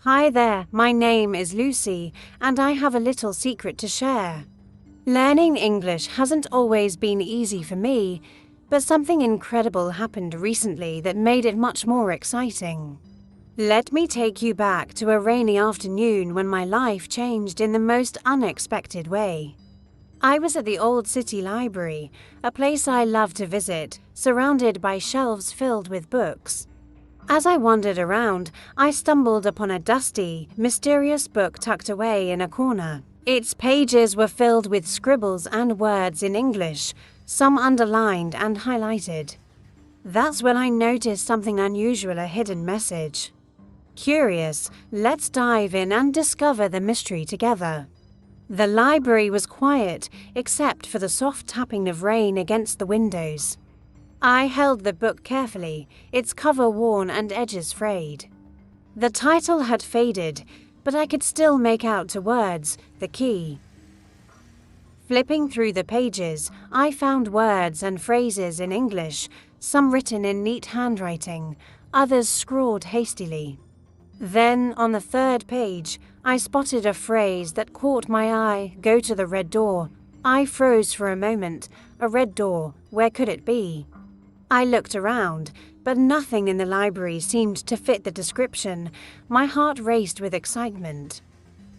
Hi there, my name is Lucy, and I have a little secret to share. Learning English hasn't always been easy for me, but something incredible happened recently that made it much more exciting. Let me take you back to a rainy afternoon when my life changed in the most unexpected way. I was at the Old City Library, a place I love to visit, surrounded by shelves filled with books. As I wandered around, I stumbled upon a dusty, mysterious book tucked away in a corner. Its pages were filled with scribbles and words in English, some underlined and highlighted. That's when I noticed something unusual, a hidden message. Curious, let's dive in and discover the mystery together. The library was quiet, except for the soft tapping of rain against the windows. I held the book carefully, its cover worn and edges frayed. The title had faded, but I could still make out the words, "The Key." Flipping through the pages, I found words and phrases in English, some written in neat handwriting, others scrawled hastily. Then, on the third page, I spotted a phrase that caught my eye, "Go to the red door." I froze for a moment. A red door, where could it be? I looked around, but nothing in the library seemed to fit the description. My heart raced with excitement.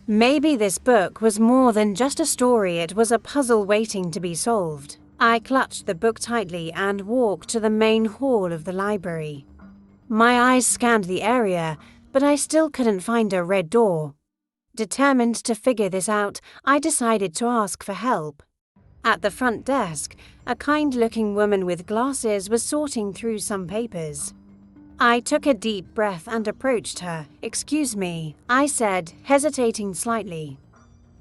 Maybe this book was more than just a story, it was a puzzle waiting to be solved. I clutched the book tightly and walked to the main hall of the library. My eyes scanned the area, but I still couldn't find a red door. Determined to figure this out, I decided to ask for help. At the front desk, a kind-looking woman with glasses was sorting through some papers. I took a deep breath and approached her. "Excuse me," I said, hesitating slightly.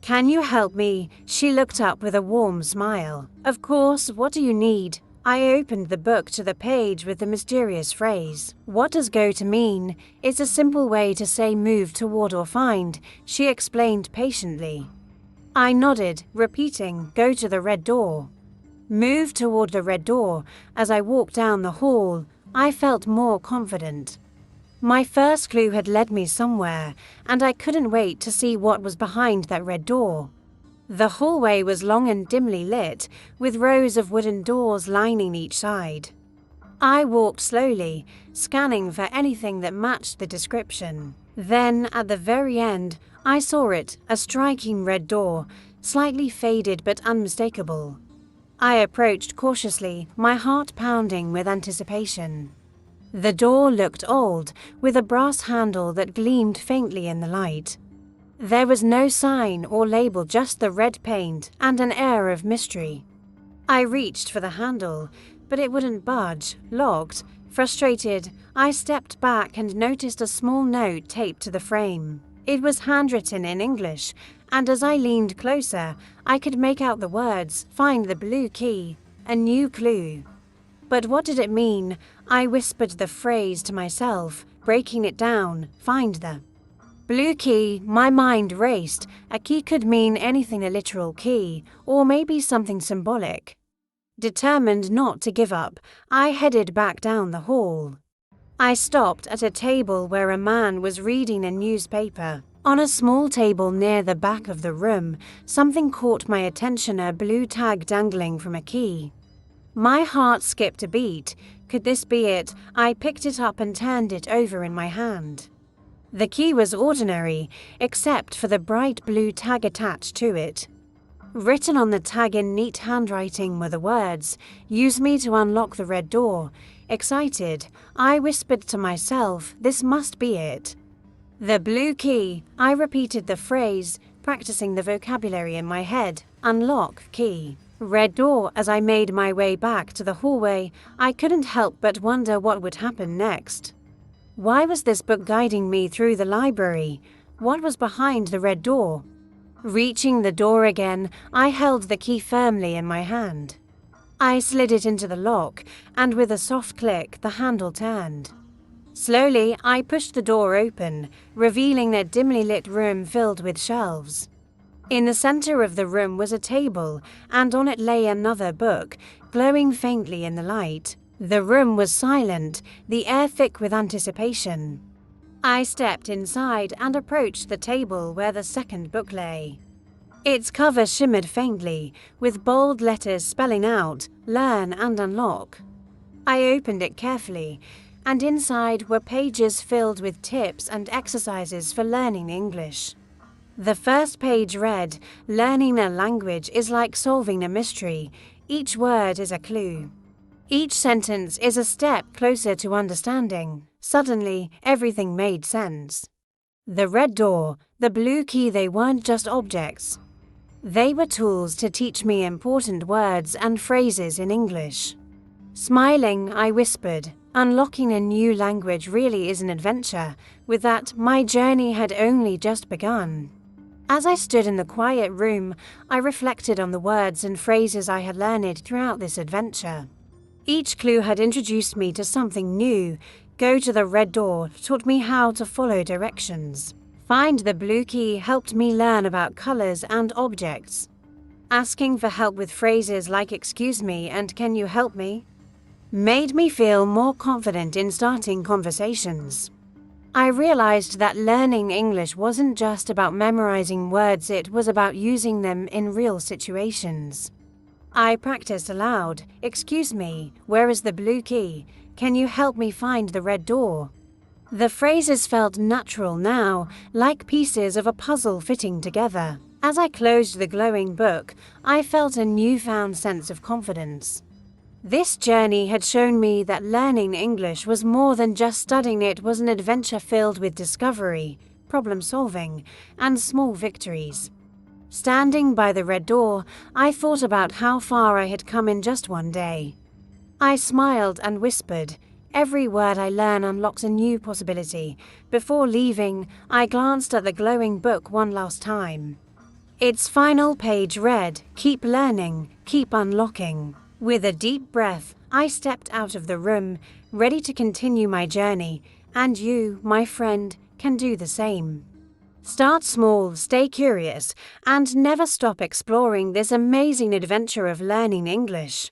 "Can you help me?" She looked up with a warm smile. "Of course, what do you need?" I opened the book to the page with the mysterious phrase. "What does go to mean?" "It's a simple way to say move toward or find," she explained patiently. I nodded, repeating, "Go to the red door." Move toward the red door. As I walked down the hall, I felt more confident. My first clue had led me somewhere, and I couldn't wait to see what was behind that red door. The hallway was long and dimly lit, with rows of wooden doors lining each side. I walked slowly, scanning for anything that matched the description. Then, at the very end, I saw it, a striking red door, slightly faded but unmistakable. I approached cautiously, my heart pounding with anticipation. The door looked old, with a brass handle that gleamed faintly in the light. There was no sign or label, just the red paint and an air of mystery. I reached for the handle, but it wouldn't budge, locked. Frustrated, I stepped back and noticed a small note taped to the frame. It was handwritten in English, and as I leaned closer, I could make out the words, "Find the blue key," a new clue. But what did it mean? I whispered the phrase to myself, breaking it down, "Find the blue key." My mind raced. A key could mean anything, a literal key, or maybe something symbolic. Determined not to give up, I headed back down the hall. I stopped at a table where a man was reading a newspaper. On a small table near the back of the room, something caught my attention, a blue tag dangling from a key. My heart skipped a beat. Could this be it? I picked it up and turned it over in my hand. The key was ordinary, except for the bright blue tag attached to it. Written on the tag in neat handwriting were the words, "Use me to unlock the red door." Excited, I whispered to myself, "This must be it." The blue key. I repeated the phrase, practicing the vocabulary in my head. Unlock, key, red door. As I made my way back to the hallway, I couldn't help but wonder what would happen next. Why was this book guiding me through the library? What was behind the red door? Reaching the door again, I held the key firmly in my hand. I slid it into the lock, and with a soft click, the handle turned. Slowly, I pushed the door open, revealing a dimly lit room filled with shelves. In the center of the room was a table, and on it lay another book, glowing faintly in the light. The room was silent, the air thick with anticipation. I stepped inside and approached the table where the second book lay. Its cover shimmered faintly, with bold letters spelling out, "Learn and Unlock." I opened it carefully, and inside were pages filled with tips and exercises for learning English. The first page read, "Learning a language is like solving a mystery. Each word is a clue. Each sentence is a step closer to understanding." Suddenly, everything made sense. The red door, the blue key, they weren't just objects. They were tools to teach me important words and phrases in English. Smiling, I whispered, "Unlocking a new language really is an adventure." With that, my journey had only just begun. As I stood in the quiet room, I reflected on the words and phrases I had learned throughout this adventure. Each clue had introduced me to something new. Go to the red door taught me how to follow directions. Find the blue key helped me learn about colors and objects. Asking for help with phrases like "excuse me" and "can you help me" made me feel more confident in starting conversations. I realized that learning English wasn't just about memorizing words, it was about using them in real situations. I practiced aloud, "Excuse me, where is the blue key? Can you help me find the red door?" The phrases felt natural now, like pieces of a puzzle fitting together. As I closed the glowing book, I felt a newfound sense of confidence. This journey had shown me that learning English was more than just studying. It was an adventure filled with discovery, problem-solving, and small victories. Standing by the red door, I thought about how far I had come in just one day. I smiled and whispered, "Every word I learn unlocks a new possibility." Before leaving, I glanced at the glowing book one last time. Its final page read, "Keep learning, keep unlocking." With a deep breath, I stepped out of the room, ready to continue my journey, and you, my friend, can do the same. Start small, stay curious, and never stop exploring this amazing adventure of learning English.